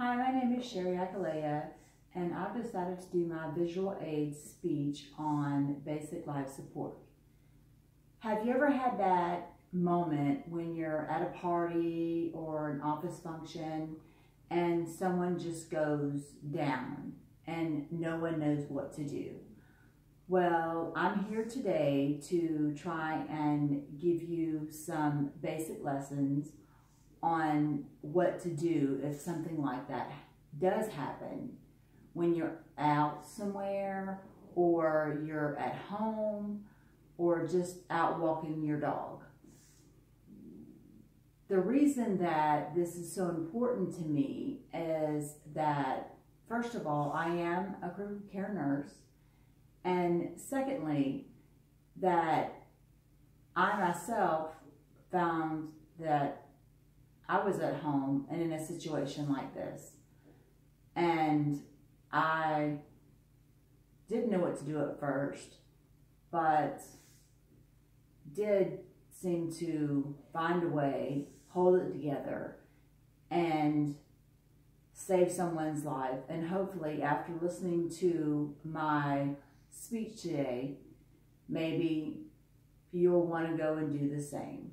Hi, my name is Sherry Akalea, and I've decided to do my visual aid speech on basic life support. Have you ever had that moment when you're at a party or an office function and someone just goes down and no one knows what to do? Well, I'm here today to try and give you some basic lessons on what to do if something like that does happen when you're out somewhere or you're at home or just out walking your dog. The reason that this is so important to me is that, first of all, I am a critical care nurse, and secondly, that I myself found that I was at home and in a situation like this, and I didn't know what to do at first, but did seem to find a way, hold it together, and save someone's life. And hopefully, after listening to my speech today, maybe you'll want to go and do the same.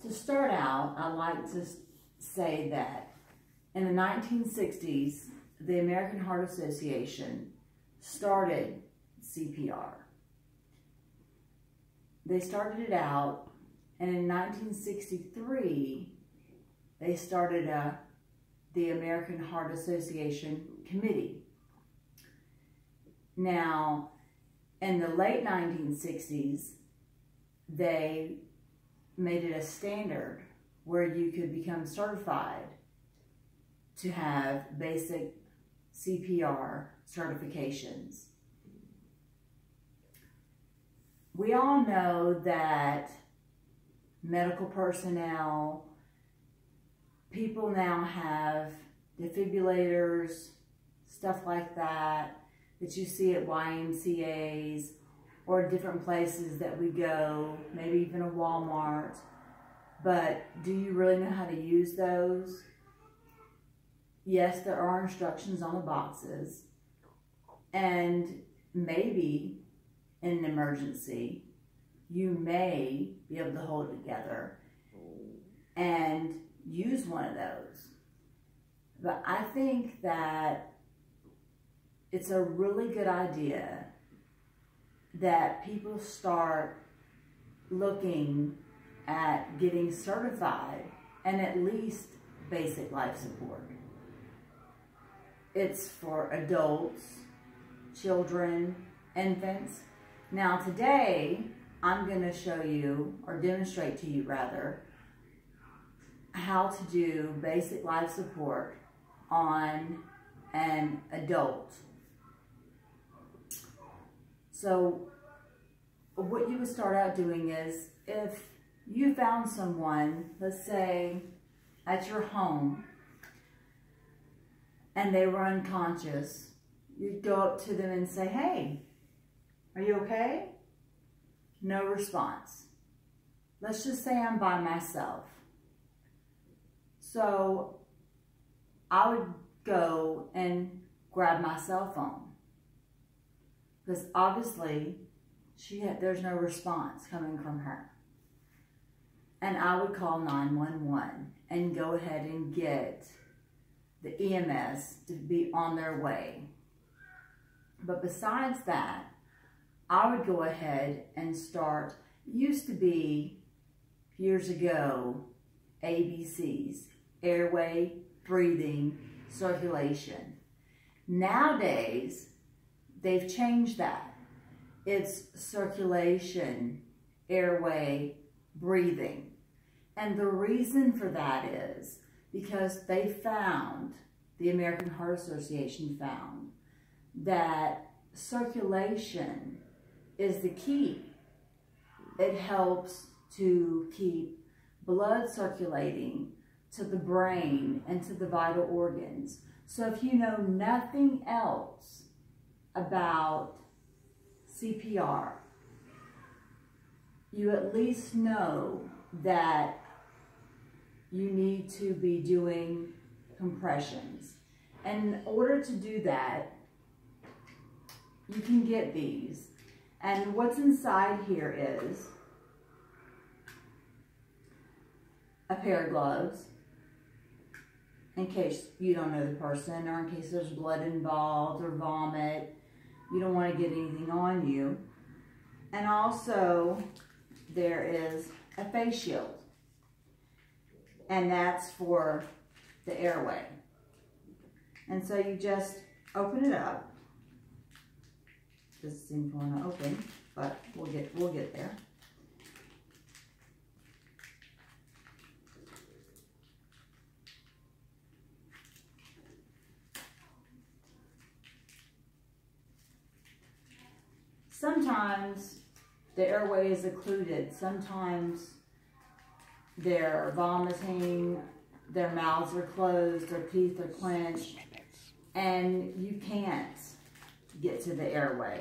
To start out, I like to say that in the 1960s, the American Heart Association started CPR. They started it out, and in 1963, they started the American Heart Association Committee. Now, in the late 1960s, they made it a standard where you could become certified to have basic CPR certifications. We all know that medical personnel, people now have defibrillators, stuff like that you see at YMCAs or different places that we go, maybe even a Walmart. But do you really know how to use those? Yes, there are instructions on the boxes, and maybe in an emergency, you may be able to hold it together and use one of those. But I think that it's a really good idea that people start looking at getting certified and at least basic life support. It's for adults, children, infants. Now today, I'm going to show you, or demonstrate to you rather, how to do basic life support on an adult. So what you would start out doing is, if you found someone, let's say at your home, and they were unconscious, you'd go up to them and say, "Hey, are you okay?" No response. Let's just say I'm by myself. So I would go and grab my cell phone, because obviously there's no response coming from her. And I would call 911 and go ahead and get the EMS to be on their way. But besides that, I would go ahead and start, used to be years ago, ABCs, airway, breathing, circulation. Nowadays, they've changed that. It's circulation, airway, breathing. And the reason for that is because they found, the American Heart Association found, that circulation is the key. It helps to keep blood circulating to the brain and to the vital organs. So if you know nothing else about CPR, you at least know that you need to be doing compressions. And in order to do that, you can get these. And what's inside here is a pair of gloves, in case you don't know the person, or in case there's blood involved or vomit. You don't want to get anything on you. And also, there is a face shield. And that's for the airway. And so you just open it up. Doesn't seem to want to open, but we'll get there. Sometimes the airway is occluded. Sometimes they're vomiting, their mouths are closed, their teeth are clenched, and you can't get to the airway.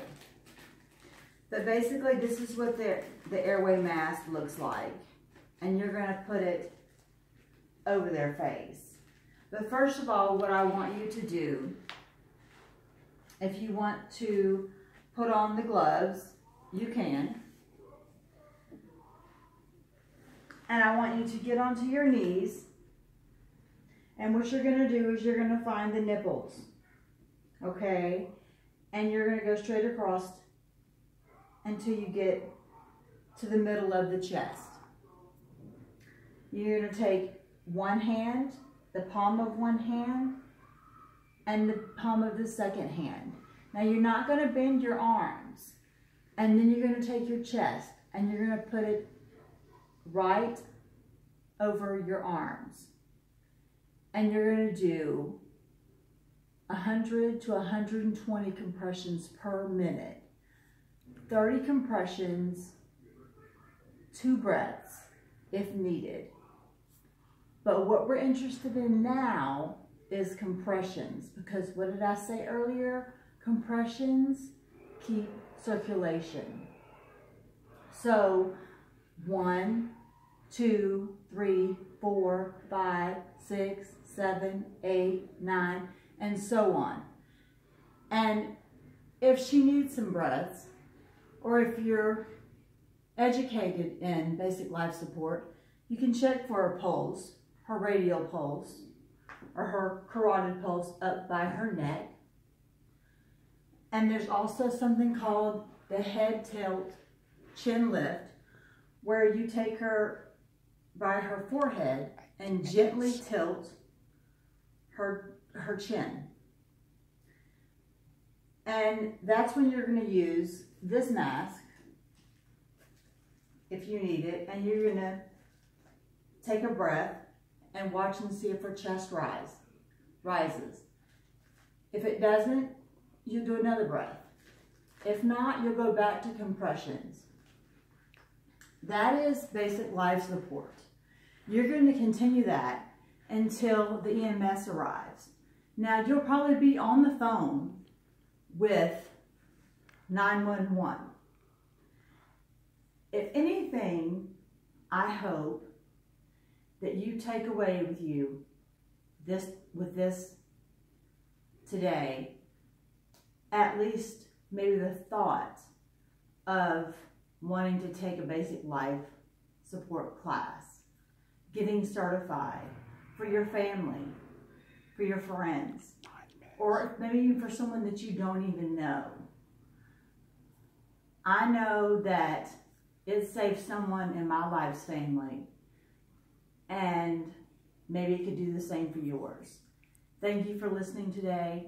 But basically, this is what the airway mask looks like. And you're going to put it over their face. But first of all, what I want you to do, if you want to put on the gloves, you can. And I want you to get onto your knees. And what you're going to do is you're going to find the nipples. Okay? And you're going to go straight across until you get to the middle of the chest. You're going to take one hand, the palm of one hand, and the palm of the second hand. Now you're not going to bend your arms. And then you're going to take your chest and you're going to put it right over your arms. And you're going to do 100 to 120 compressions per minute. 30 compressions, 2 breaths if needed. But what we're interested in now is compressions, because what did I say earlier? Compressions keep circulation. So 1, 2, 3, 4, 5, 6, 7, 8, 9, and so on. And if she needs some breaths, or if you're educated in basic life support, you can check for a pulse, her radial pulse, or her carotid pulse up by her neck. And there's also something called the head tilt chin lift, where you take her by her forehead and gently tilt her chin. And that's when you're going to use this mask, if you need it, and you're going to take a breath and watch and see if her chest rises. If it doesn't, you do another breath. If not, you'll go back to compressions. That is basic life support. You're going to continue that until the EMS arrives. Now, you'll probably be on the phone with 911. If anything, I hope that you take away with you with this today, at least maybe the thought of wanting to take a basic life support class, getting certified for your family, for your friends, or maybe even for someone that you don't even know. I know that it saved someone in my life's family, and maybe it could do the same for yours. Thank you for listening today.